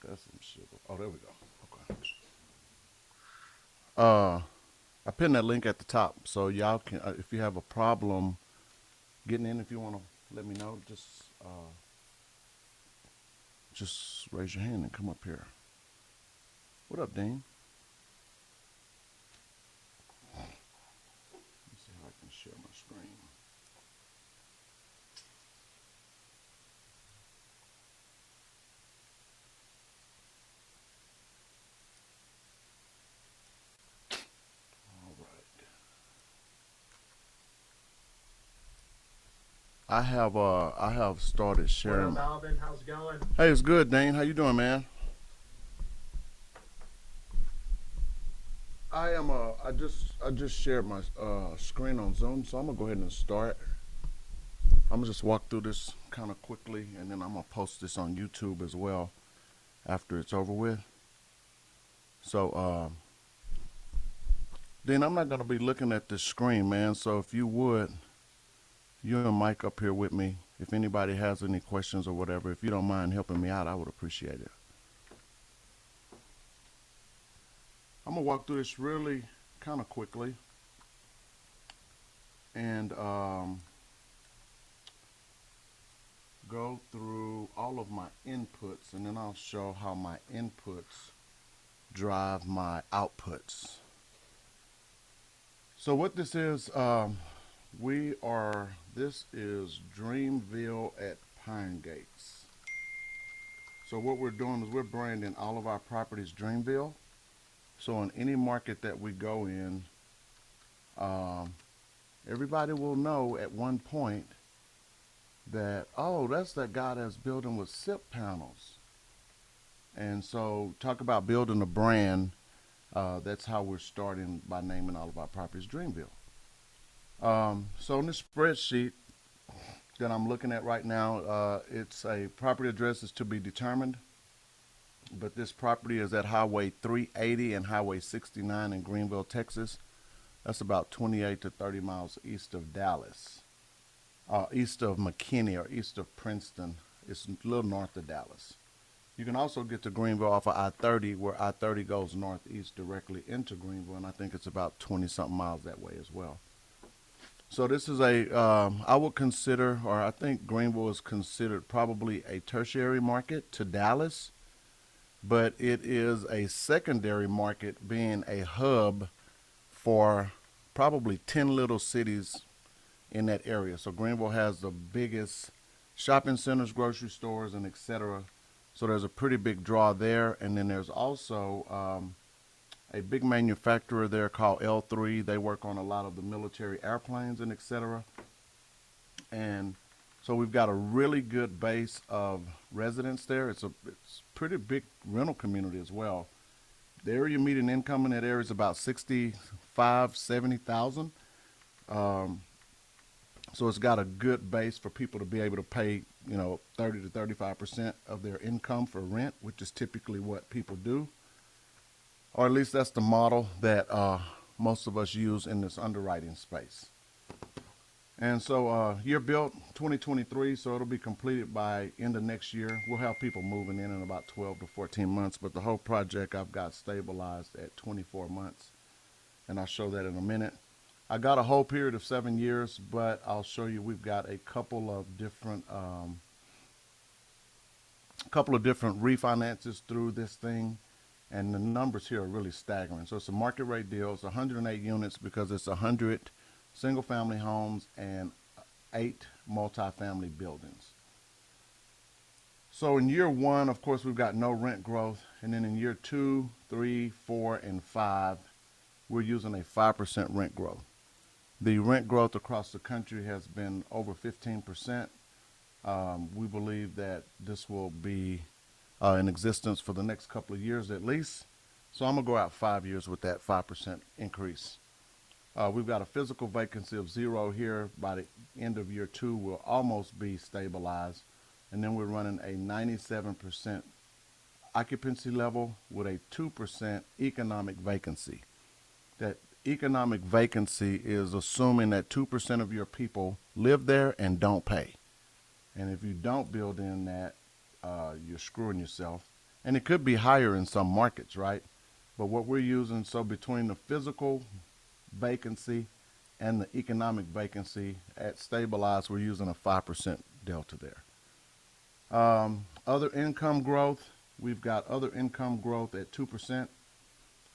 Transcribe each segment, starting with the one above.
That's some shit. Oh, there we go. Okay. Uh, I pinned that link at the top, so y'all can, if you have a problem getting in, if you want to let me know, just raise your hand and come up here. What up, Dean? Let's see how I can share my screen. All right. I have started sharing. What up, Alvin? How's it going? Hey, it's good, Dane. How you doing, man? I just shared my screen on Zoom, so I'm gonna go ahead and start. I'm gonna just walk through this kind of quickly, and then I'm gonna post this on YouTube as well after it's over with. So, then I'm not gonna be looking at this screen, man. So if you would, you and Mike up here with me. If anybody has any questions or whatever, if you don't mind helping me out, I would appreciate it. I'm gonna walk through this really kind of quickly, and go through all of my inputs, and then I'll show how my inputs drive my outputs. So what this is, this is Dreamville at Pine Gates. So what we're doing is we're branding all of our properties Dreamville. So in any market that we go in, um, everybody will know at one point that, oh, that's that guy that's building with SIP panels. And so talk about building a brand. That's how we're starting by naming all of our properties Dreamville. So in this spreadsheet that I'm looking at right now, it's a property address is to be determined, but this property is at Highway 380 and Highway 69 in Greenville, Texas. That's about 28 to 30 miles east of Dallas, east of McKinney or east of Princeton. It's a little north of Dallas. You can also get to Greenville off of I-30, where I-30 goes northeast directly into Greenville, and I think it's about 20 something miles that way as well. So this is I would consider, or I think Greenville is considered probably a tertiary market to Dallas, but it is a secondary market, being a hub for probably 10 little cities in that area. So Greenville has the biggest shopping centers, grocery stores, and etc. So there's a pretty big draw there. And then there's also a big manufacturer there called L3. They work on a lot of the military airplanes and etc. And so we've got a really good base of residents there. It's pretty big rental community as well. The area median income in that area is about 65, 70,000. Um, so it's got a good base for people to be able to pay, 30 to 35% of their income for rent, which is typically what people do, or at least that's the model that most of us use in this underwriting space. And so year built 2023, so it'll be completed by end of next year. We'll have people moving in about 12 to 14 months, but the whole project I've got stabilized at 24 months, and I'll show that in a minute. I got a whole period of 7 years, but I'll show you we've got a couple of different refinances through this thing, and the numbers here are really staggering. So it's a market rate deal. It's 108 units because it's 100 single family homes and 8 multifamily buildings. So in year one, of course, we've got no rent growth, and then in year 2, 3, 4, and 5, we're using a 5% rent growth. The rent growth across the country has been over 15%. We believe that this will be in existence for the next couple of years at least. So I'm going to go out 5 years with that 5% increase. We've got a physical vacancy of 0 here. By the end of year 2, we'll almost be stabilized. And then we're running a 97% occupancy level with a 2% economic vacancy. That economic vacancy is assuming that 2% of your people live there and don't pay. And if you don't build in that, you're screwing yourself. And it could be higher in some markets, right? But what we're using, so between the physical vacancy and the economic vacancy at stabilized, we're using a 5% delta there. Other income growth, we've got other income growth at 2%,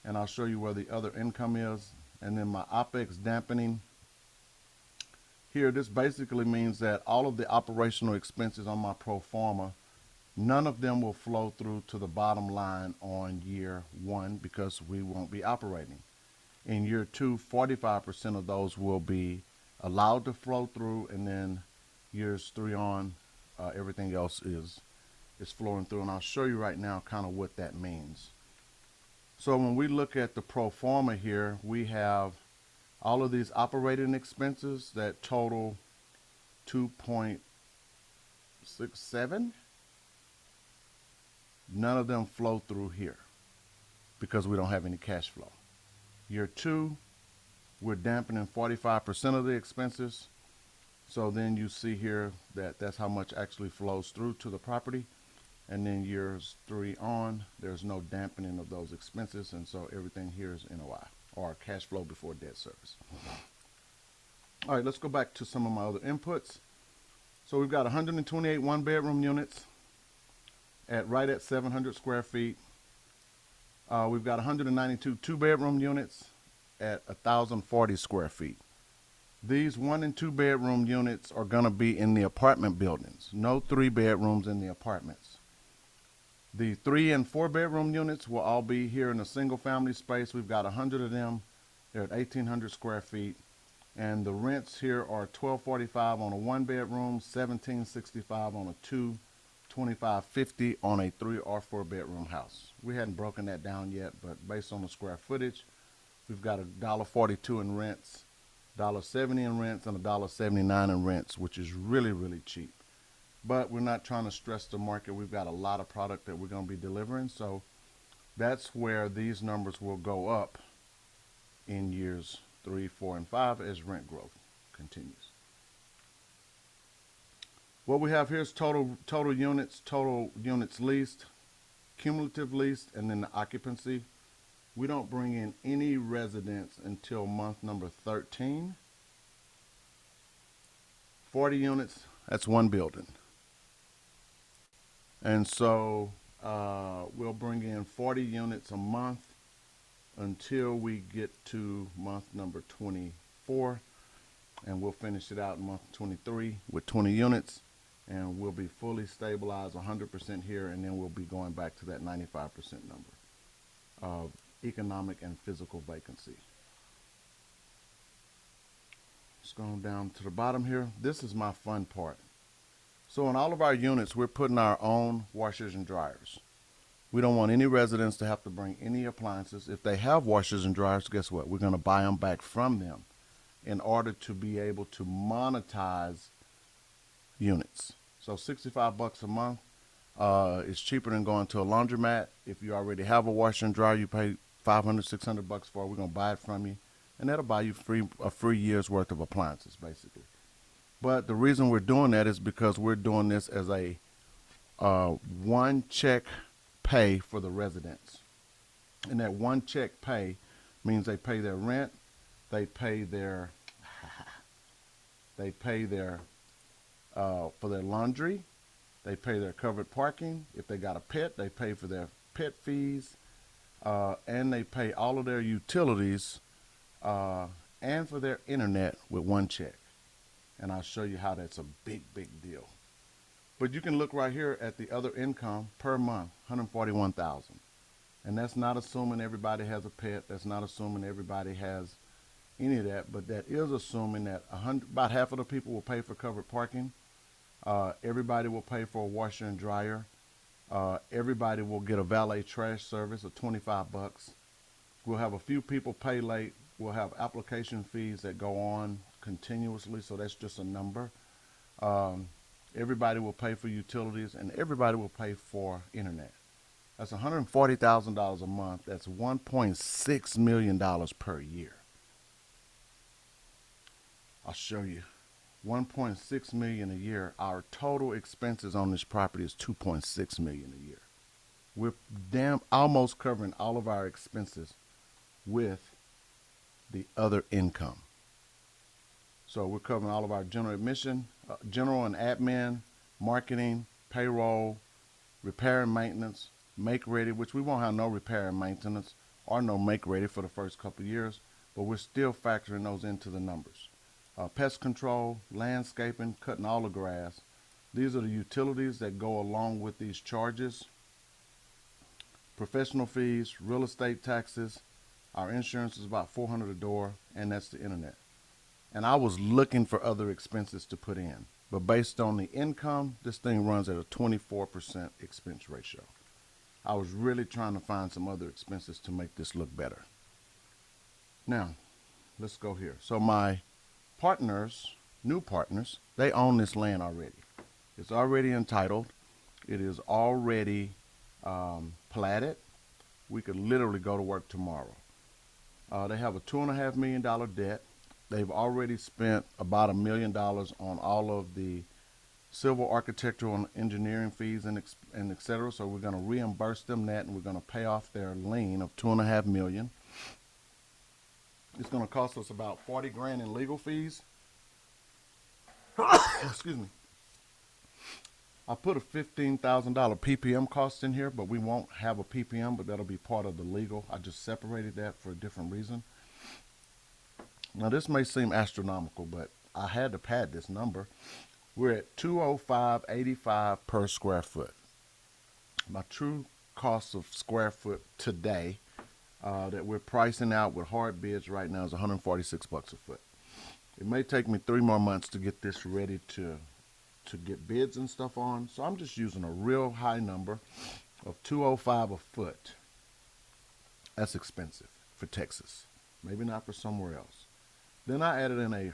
and I'll show you where the other income is. And then my OPEX dampening, here this basically means that all of the operational expenses on my pro forma, none of them will flow through to the bottom line on year one because we won't be operating. In year two, 45% of those will be allowed to flow through, and then years 3 on, everything else is flowing through. And I'll show you right now kind of what that means. So when we look at the pro forma here, we have all of these operating expenses that total 2.67. None of them flow through here because we don't have any cash flow. Year two, we're dampening 45% of the expenses. So then you see here that that's how much actually flows through to the property. And then years 3 on, there's no dampening of those expenses. And so everything here is NOI, or cash flow before debt service. All right, let's go back to some of my other inputs. So we've got 128 one-bedroom units right at 700 square feet. We've got 192 two-bedroom units at 1,040 square feet. These 1 and 2 bedroom units are going to be in the apartment buildings. No 3 bedrooms in the apartments. The 3 and 4 bedroom units will all be here in a single family space. We've got 100 of them. They're at 1,800 square feet. And the rents here are $1,245 on a 1 bedroom, $1,765 on a 2, $2,550 on a 3 or 4 bedroom house. We hadn't broken that down yet, but based on the square footage, we've got $1.42 in rents, $1.70 in rents, and $1.79 in rents, which is really, really cheap. But we're not trying to stress the market. We've got a lot of product that we're going to be delivering, so that's where these numbers will go up in years 3, 4, and 5 as rent growth continues. What we have here is total units leased, cumulative leased, and then the occupancy. We don't bring in any residents until month number 13. 40 units, that's 1 building. And so we'll bring in 40 units a month until we get to month number 24, and we'll finish it out in month 23 with 20 units, and we'll be fully stabilized 100% here, and then we'll be going back to that 95% number of economic and physical vacancy. Just going down to the bottom here. This is my fun part. So in all of our units, we're putting our own washers and dryers. We don't want any residents to have to bring any appliances. If they have washers and dryers, guess what? We're going to buy them back from them in order to be able to monetize units. So $65 a month is cheaper than going to a laundromat. If you already have a washer and dryer, you pay $500, $600 for it. We're going to buy it from you, and that'll buy you a free year's worth of appliances, basically. But the reason we're doing that is because we're doing this as a one check pay for the residents. And that one check pay means they pay their rent, they pay their for their laundry, they pay their covered parking. If they got a pet, they pay for their pet fees, and they pay all of their utilities and for their internet with one check. And I'll show you how that's a big, big deal. But you can look right here at the other income per month, $141,000. And that's not assuming everybody has a pet. That's not assuming everybody has any of that. But that is assuming that about half of the people will pay for covered parking. Everybody will pay for a washer and dryer. Everybody will get a valet trash service of $25. We'll have a few people pay late. We'll have application fees that go on continuously, so that's just a number. Everybody will pay for utilities, and everybody will pay for internet. That's $140,000 a month. That's $1.6 million per year. I'll show you. $1.6 million a year. Our total expenses on this property is $2.6 million a year. we're almost covering all of our expenses with the other income. So we're covering all of our general admission, general and admin, marketing, payroll, repair and maintenance, make ready, which we won't have no repair and maintenance or no make ready for the first couple of years, but we're still factoring those into the numbers. Pest control, landscaping, cutting all the grass. These are the utilities that go along with these charges. Professional fees, real estate taxes. Our insurance is about $400 a door, and that's the internet. And I was looking for other expenses to put in, but based on the income, this thing runs at a 24% expense ratio. I was really trying to find some other expenses to make this look better. Now, let's go here. So my partners, new partners, they own this land already. It's already entitled. It is already platted. We could literally go to work tomorrow. They have a $2.5 million debt. They've already spent about $1 million on all of the civil, architectural, and engineering fees and et cetera. So we're going to reimburse them that, and we're going to pay off their lien of $2.5 million. It's going to cost us about 40 grand in legal fees. Excuse me. I put a $15,000 PPM cost in here, but we won't have a PPM, but that'll be part of the legal. I just separated that for a different reason. Now this may seem astronomical, but I had to pad this number. We're at $205.85 per square foot. My true cost of square foot today that we're pricing out with hard bids right now is $146 a foot. It may take me 3 more months to get this ready to get bids and stuff on. So I'm just using a real high number of $205 a foot. That's expensive for Texas. Maybe not for somewhere else. Then I added in a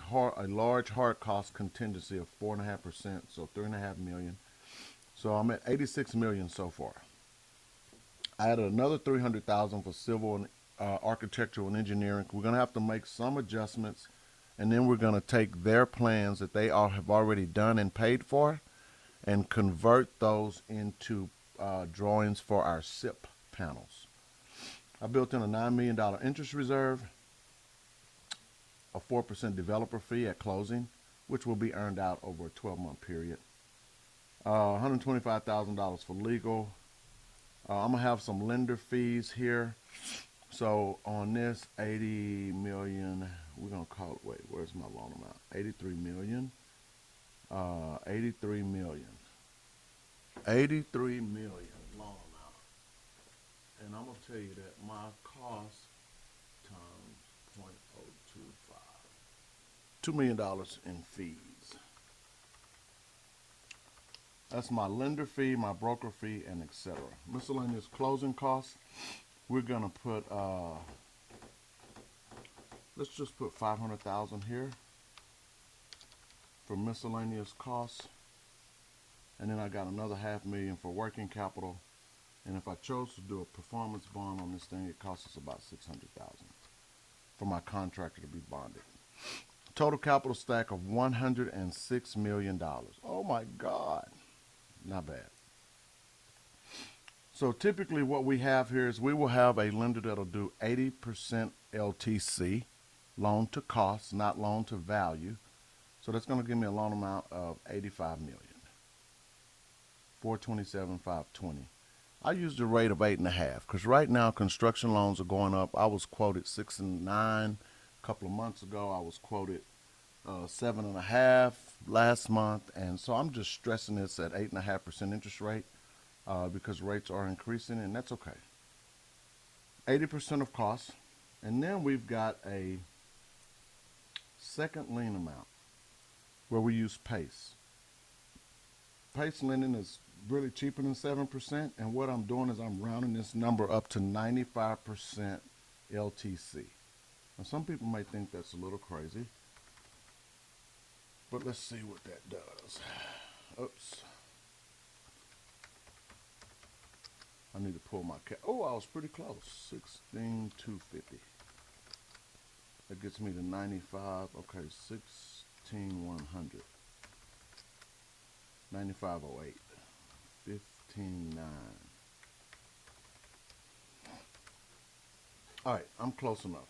large hard cost contingency of 4.5%, so $3.5 million. So I'm at $86 million so far. I added another $300,000 for civil and architectural and engineering. We're going to have to make some adjustments, and then we're going to take their plans that they all have already done and paid for and convert those into drawings for our SIP panels. I built in a $9 million interest reserve, a 4% developer fee at closing, which will be earned out over a 12-month period. $125,000 for legal. I'm going to have some lender fees here. So on this $80 million, we're going to call it, wait, where's my loan amount? $83 million. $83 million. $83 million loan amount. And I'm going to tell you that my cost times 0.025. $2 million in fees. That's my lender fee, my broker fee, and etc. Miscellaneous closing costs. We're gonna put let's just put 500,000 here for miscellaneous costs, and then I got another $500,000 for working capital. And if I chose to do a performance bond on this thing, it costs us about 600,000 for my contractor to be bonded. Total capital stack of $106 million. Oh my God, not bad. So typically what we have here is we will have a lender that'll do 80% LTC, loan to cost, not loan to value. So that's going to give me a loan amount of $85 million. 427, 520. I used a rate of 8.5 because right now construction loans are going up. I was quoted 6 and 9 a couple of months ago. I was quoted 7.5 last month, and so I'm just stressing this at 8.5% interest rate because rates are increasing, and that's okay. 80% of costs, and then we've got a second lien amount where we use PACE. PACE lending is really cheaper than 7%, and what I'm doing is I'm rounding this number up to 95% LTC. Now some people may think that's a little crazy, but let's see what that does. Oops. I need to pull my cap. Oh, I was pretty close. 16,250. That gets me to 95. Okay, 16,100. 9508. 15,9. All right, I'm close enough.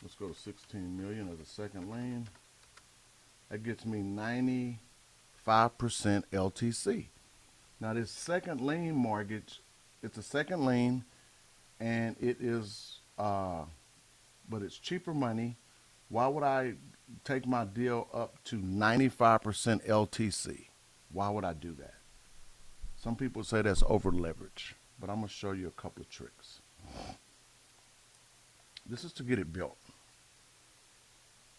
Let's go to 16 million as a second lien. That gets me 95% LTC. Now this second lien mortgage, it's a second lien, and it is, but it's cheaper money. Why would I take my deal up to 95% LTC? Why would I do that? Some people say that's over leverage, but I'm gonna show you a couple of tricks. This is to get it built.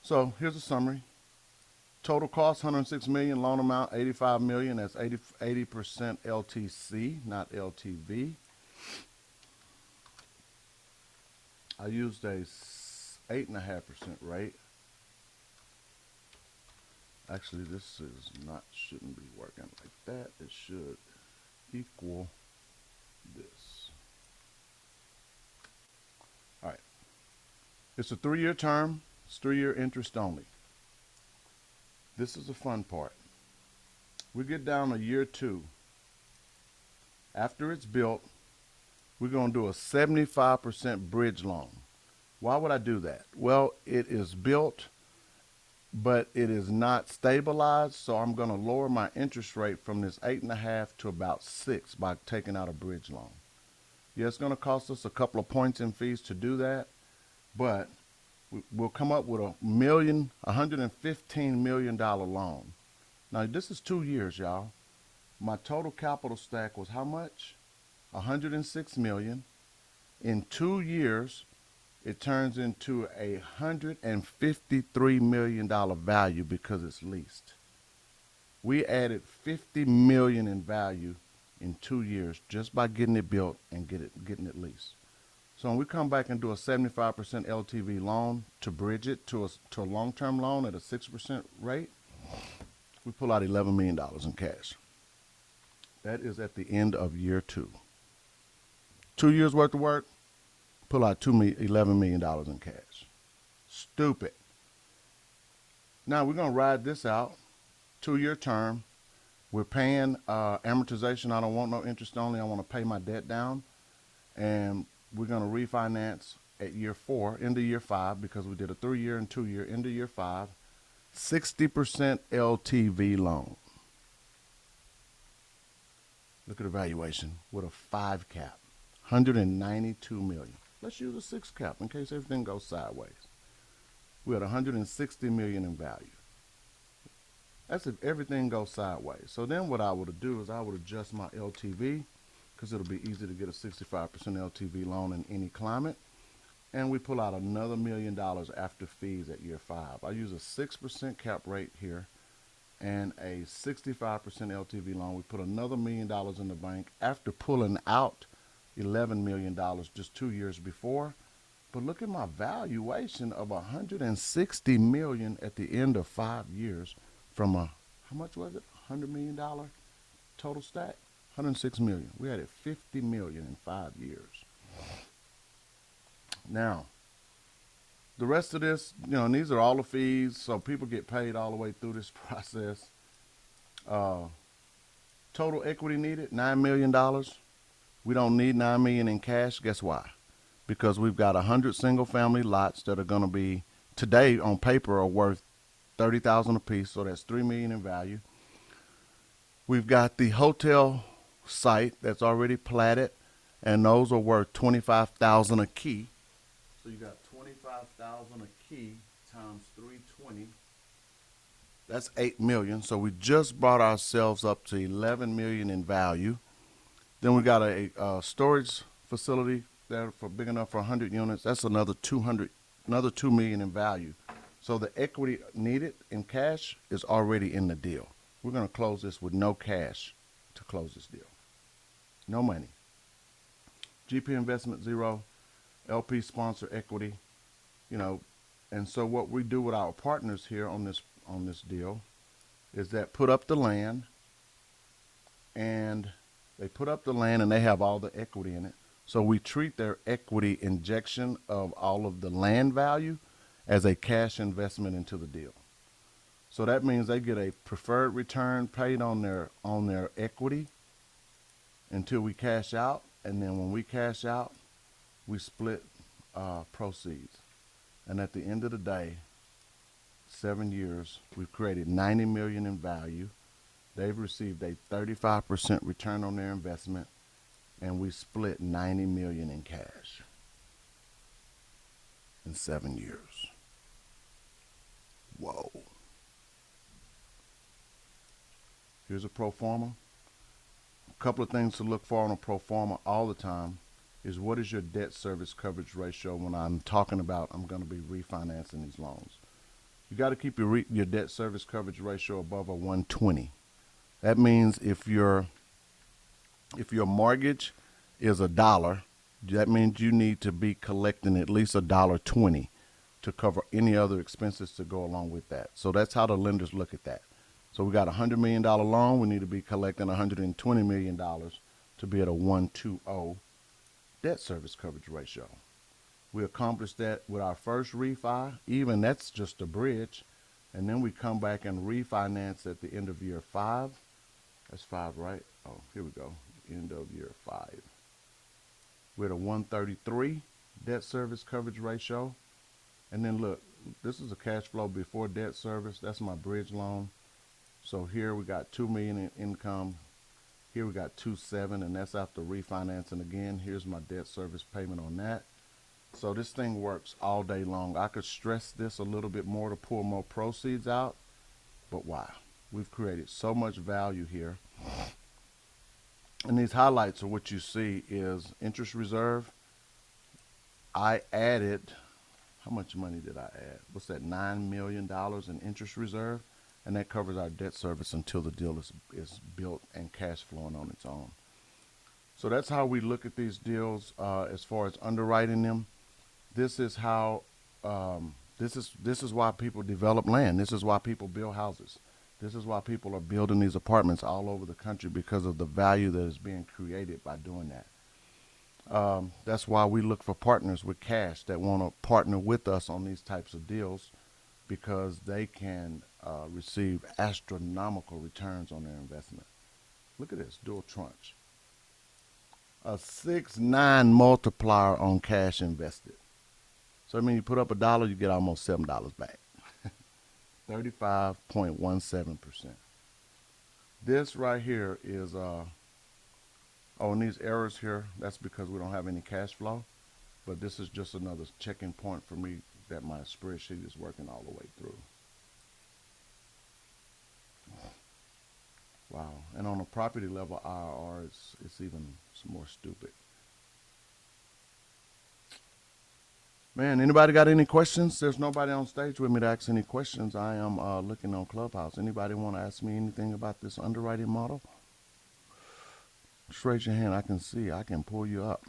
So here's a summary. Total cost 106 million, loan amount 85 million. That's 80% LTC, not LTV. I used a 8.5% rate. Actually, this is not, shouldn't be working like that. It should equal this. All right. It's a 3-year term. It's 3-year interest only. This is the fun part. We get down to year 2. After it's built, we're going to do a 75% bridge loan. Why would I do that? Well, it is built, but it is not stabilized, so I'm going to lower my interest rate from this 8.5 to about 6 by taking out a bridge loan. Yeah, it's going to cost us a couple of points in fees to do that, but we'll come up with $115 million loan. Now, this is 2 years, y'all. My total capital stack was how much? 106 million. In 2 years, it turns into $153 million value because it's leased. We added 50 million in value in 2 years just by getting it built and getting it leased. So when we come back and do a 75% LTV loan to bridge it to a long-term loan at a 6% rate, we pull out $11 million in cash. That is at the end of year 2. 2 years worth of work, pull out $11 million in cash. Stupid. Now we're going to ride this out, 2-year term. We're paying amortization. I don't want no interest only. I want to pay my debt down. And we're going to refinance at year 4, into year 5, because we did a 3-year and 2-year, into year 5, 60% LTV loan. Look at the valuation with a 5 cap, 192 million. Let's use a 6 cap in case everything goes sideways. We had 160 million in value. That's if everything goes sideways. So then what I would do is I would adjust my LTV, because it'll be easy to get a 65% LTV loan in any climate. And we pull out another $1 million after fees at year 5. I use a 6% cap rate here and a 65% LTV loan. We put another $1 million in the bank after pulling out $11 million just 2 years before. But look at my valuation of 160 million at the end of 5 years from a, how much was it? $100 million total stack? 106 million. We added 50 million in 5 years. Now, the rest of this, and these are all the fees, so people get paid all the way through this process. Total equity needed, $9 million. We don't need $9 million in cash. Guess why? Because we've got 100 single-family lots that are going to be, today on paper, are worth $30,000 a piece, so that's $3 million in value. We've got the hotel site that's already platted, and those are worth $25,000 a key. So you got $25,000 a key times 320. That's $8 million. So we just brought ourselves up to $11 million in value. Then we got a storage facility there for big enough for 100 units. That's another $2 million in value. So the equity needed in cash is already in the deal. We're going to close this with no cash to close this deal. No money. GP investment 0, LP sponsor equity, and so what we do with our partners here on this deal is that put up the land, and they put up the land and they have all the equity in it. So we treat their equity injection of all of the land value as a cash investment into the deal. So that means they get a preferred return paid on their equity until we cash out, and then when we cash out, we split proceeds. And at the end of the day, 7 years, we've created 90 million in value. They've received a 35% return on their investment, and we split 90 million in cash in 7 years. Whoa. Here's a pro forma. A couple of things to look for on a pro forma all the time is what is your debt service coverage ratio when I'm talking about I'm going to be refinancing these loans. You got to keep your debt service coverage ratio above a 120. That means if your mortgage is $1, that means you need to be collecting at least $1.20 to cover any other expenses to go along with that. So that's how the lenders look at that. So we got a $100 million loan. We need to be collecting $120 million to be at a 120 debt service coverage ratio. We accomplished that with our first refi. Even that's just a bridge. And then we come back and refinance at the end of year 5. That's 5, right? Oh, here we go. End of year 5. We're at a 133 debt service coverage ratio. And then look, this is a cash flow before debt service. That's my bridge loan. So here we got 2 million in income. Here we got 2.7, and that's after refinancing again. Here's my debt service payment on that. So this thing works all day long. I could stress this a little bit more to pull more proceeds out, but wow, we've created so much value here. And these highlights are what you see is interest reserve. I added, how much money did I add? What's that, $9 million in interest reserve? And that covers our debt service until the deal is built and cash flowing on its own. So that's how we look at these deals as far as underwriting them. This is how this is why people develop land. This is why people build houses. This is why people are building these apartments all over the country, because of the value that is being created by doing that. That's why we look for partners with cash that want to partner with us on these types of deals, because they can receive astronomical returns on their investment. Look at this, dual tranche. A 6.9 multiplier on cash invested. So I mean, you put up $1, you get almost $7 back. 35.17%. This right here is, and these errors here, that's because we don't have any cash flow. But this is just another checking point for me that my spreadsheet is working all the way through. Wow. And on a property level IRR, it's even more stupid. Man, anybody got any questions? There's nobody on stage with me to ask any questions. I am looking on Clubhouse. Anybody want to ask me anything about this underwriting model? Just raise your hand. I can see. I can pull you up.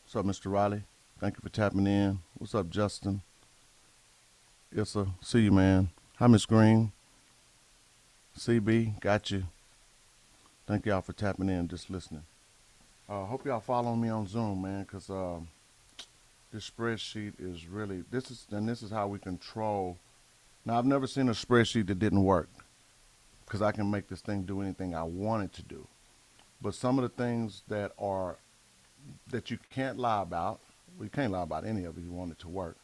What's up, Mr. Riley? Thank you for tapping in. What's up, Justin? Yes, sir. See you, man. Hi, Miss Green. CB, got you. Thank y'all for tapping in, just listening. Hope y'all following me on Zoom, man, because this spreadsheet is really, this is how we control. Now, I've never seen a spreadsheet that didn't work, because I can make this thing do anything I want it to do. But some of the things that you can't lie about, well, you can't lie about any of it, you want it to work.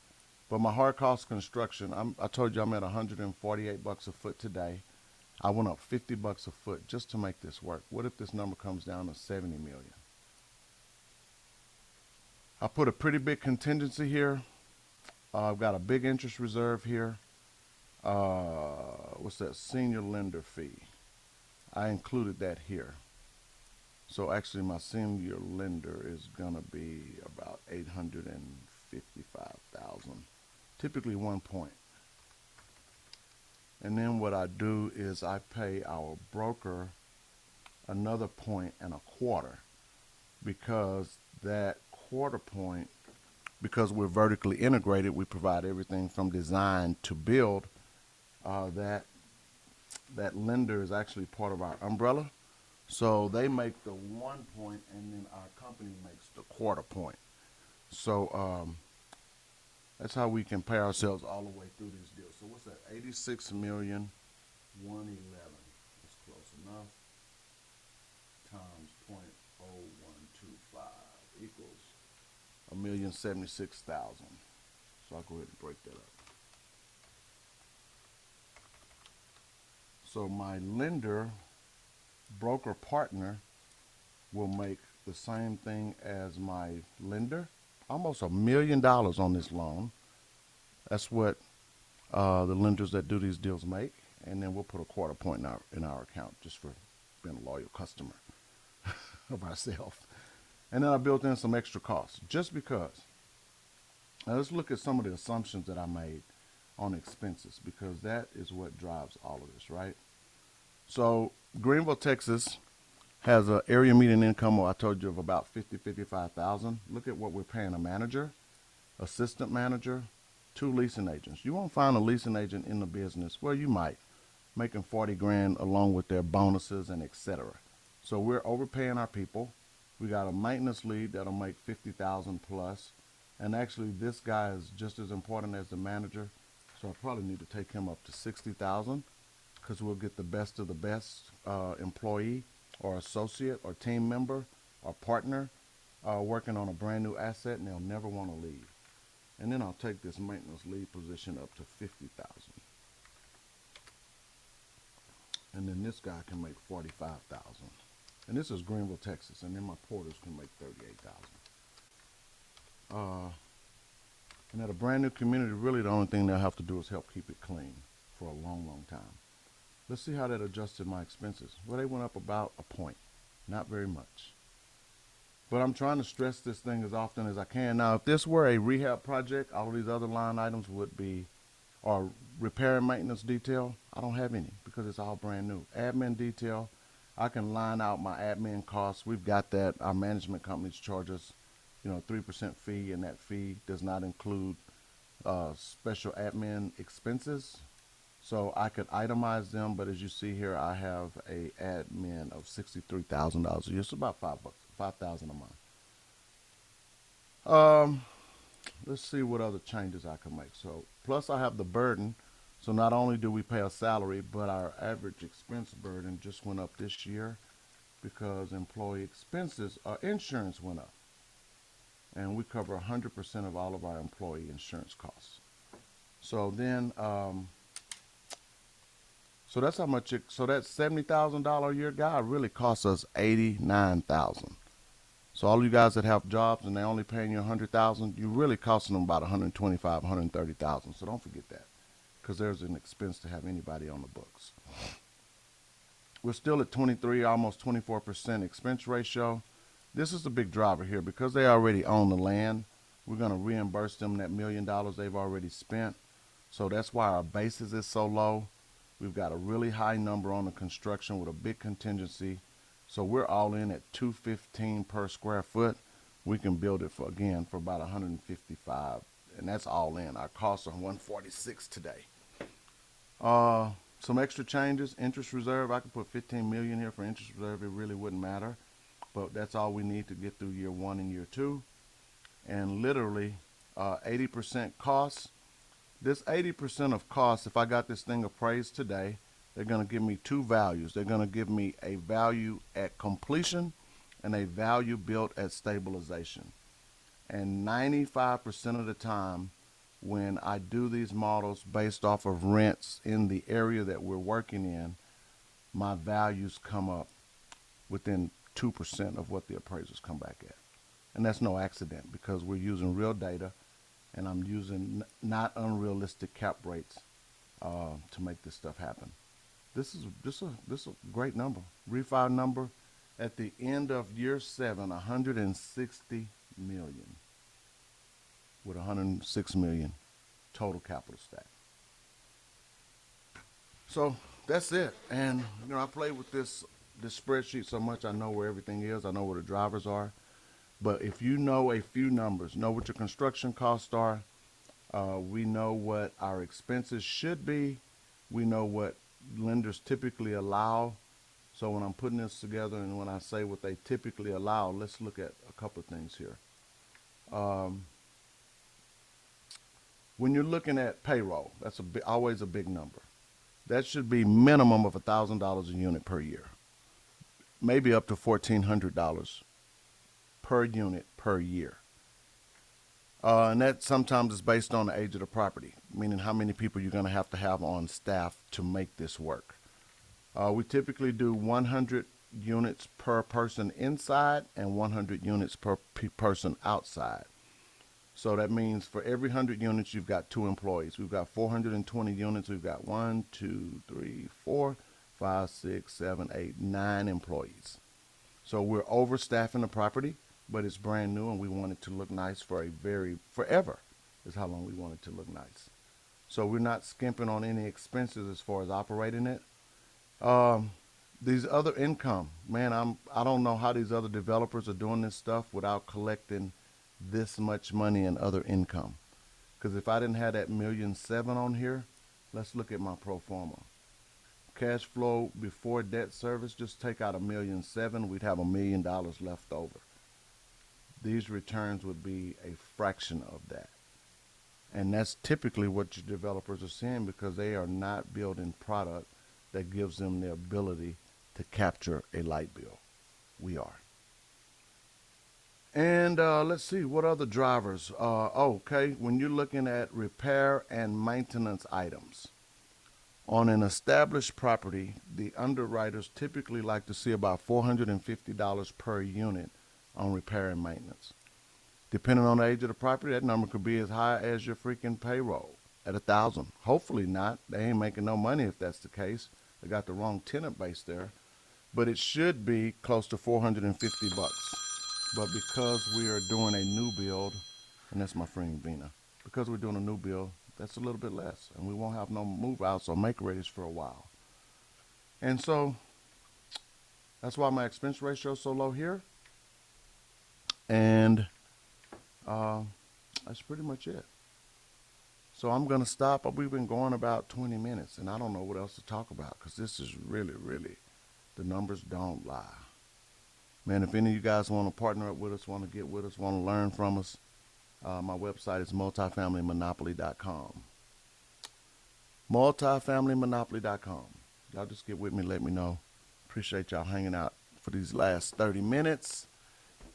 But my hard cost construction, I told you I'm at $148 a foot today. I went up $50 a foot just to make this work. What if this number comes down to 70 million? I put a pretty big contingency here. I've got a big interest reserve here. What's that? Senior lender fee. I included that here. So actually my senior lender is gonna be about 855,000. Typically 1 point. And then what I do is I pay our broker another 1.25, because that quarter point, because we're vertically integrated, we provide everything from design to build. That lender is actually part of our umbrella. So they make the 1 point, and then our company makes the quarter point. So that's how we can pay ourselves all the way through these deals. So what's that? 86,111. That's close enough. Times 0.0125 equals $1,076,000. So I'll go ahead and break that up. So my lender, broker partner, will make the same thing as my lender, almost $1 million on this loan. That's what the lenders that do these deals make, and then we'll put a quarter point in our account just for being a loyal customer of ourselves. And then I built in some extra costs just because. Now let's look at some of the assumptions that I made on expenses, because that is what drives all of this, right? So Greenville, Texas has an area median income, I told you, of about $55,000. Look at what we're paying a manager, assistant manager, 2 leasing agents. You won't find a leasing agent in the business. Well, you might, making 40 grand along with their bonuses and etc. So we're overpaying our people. We got a maintenance lead that'll make 50,000 plus. And actually this guy is just as important as the manager. So I probably need to take him up to 60,000, because we'll get the best of the best employee or associate or team member or partner working on a brand new asset, and they'll never want to leave. And then I'll take this maintenance lead position up to 50,000. And then this guy can make 45,000. And this is Greenville, Texas. And then my porters can make 38,000. And at a brand new community, really the only thing they'll have to do is help keep it clean for a long, long time. Let's see how that adjusted my expenses. Well, they went up about a point, not very much. But I'm trying to stress this thing as often as I can. Now, if this were a rehab project, all of these other line items would be, or repair and maintenance detail, I don't have any because it's all brand new. Admin detail, I can line out my admin costs. We've got that. Our management companies charge us, 3% fee, and that fee does not include special admin expenses. So I could itemize them, but as you see here, I have a admin of $63,000 a year. So about $5,000 a month. Let's see what other changes I can make. So plus I have the burden. So not only do we pay a salary, but our average expense burden just went up this year because employee expenses, insurance went up. And we cover 100% of all of our employee insurance costs. So then, so that's how much so that $70,000 a year guy really costs us $89,000. So all you guys that have jobs and they're only paying you $100,000, you're really costing them about $125,000, $130,000. So don't forget that, because there's an expense to have anybody on the books. We're still at 23, almost 24% expense ratio. This is the big driver here. Because they already own the land, we're going to reimburse them that $1 million they've already spent. So that's why our basis is so low. We've got a really high number on the construction with a big contingency. So we're all in at $215 per square foot. We can build it for about $155, and that's all in. Our costs are $146 today. Some extra changes. Interest reserve, I could put $15 million here for interest reserve. It really wouldn't matter, but that's all we need to get through year 1 and year 2. And literally 80% costs. This 80% of costs, if I got this thing appraised today, they're going to give me 2 values. They're going to give me a value at completion and a value built at stabilization. And 95% of the time, when I do these models based off of rents in the area that we're working in, my values come up within 2% of what the appraisers come back at. And that's no accident, because we're using real data, and I'm using not unrealistic cap rates to make this stuff happen. This is a great number. Refi number at the end of year 7, $160 million, with $106 million total capital stack. So that's it. And I played with this spreadsheet so much, I know where everything is. I know where the drivers are. But if you know a few numbers, know what your construction costs are, we know what our expenses should be, we know what lenders typically allow. So when I'm putting this together and when I say what they typically allow, let's look at a couple of things here. When you're looking at payroll, that's always a big number. That should be minimum of $1,000 a unit per year, maybe up to $1,400 per unit per year. And that sometimes is based on the age of the property, meaning how many people you're going to have on staff to make this work. We typically do 100 units per person inside and 100 units per person outside. So that means for every 100 units, you've got 2 employees. We've got 420 units. We've got 1, 2, 3, 4, 5, 6, 7, 8, 9 employees. So we're overstaffing the property, but it's brand new and we want it to look nice for forever is how long we want it to look nice. So we're not skimping on any expenses as far as operating it. Um, these other income, man, I don't know how these other developers are doing this stuff without collecting this much money in other income. Because if I didn't have that 1,700,000 on here, let's look at my pro forma. Cash flow before debt service, just take out 1,700,000, we'd have $1,000,000 left over. These returns would be a fraction of that. And that's typically what your developers are seeing because they are not building product that gives them the ability to capture a light bill. We are. And let's see, what other drivers? Okay, when you're looking at repair and maintenance items, on an established property, the underwriters typically like to see about $450 per unit on repair and maintenance. Depending on the age of the property, that number could be as high as your freaking payroll at 1,000. Hopefully not. They ain't making no money if that's the case. They got the wrong tenant base there. But it should be close to $450. But because we are doing a new build, and that's my friend Vina, because we're doing a new build, that's a little bit less. And we won't have no move outs or make readies for a while. And so that's why my expense ratio is so low here. And uh, that's pretty much it. So I'm going to stop. We've been going about 20 minutes, and I don't know what else to talk about because this is really, really, the numbers don't lie. Man, if any of you guys want to partner up with us, want to get with us, want to learn from us, my website is multifamilymonopoly.com. Multifamilymonopoly.com. Y'all just get with me, let me know. Appreciate y'all hanging out for these last 30 minutes.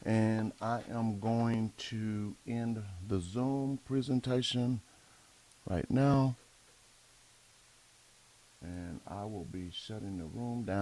And I am going to end the Zoom presentation right now. And I will be shutting the room down.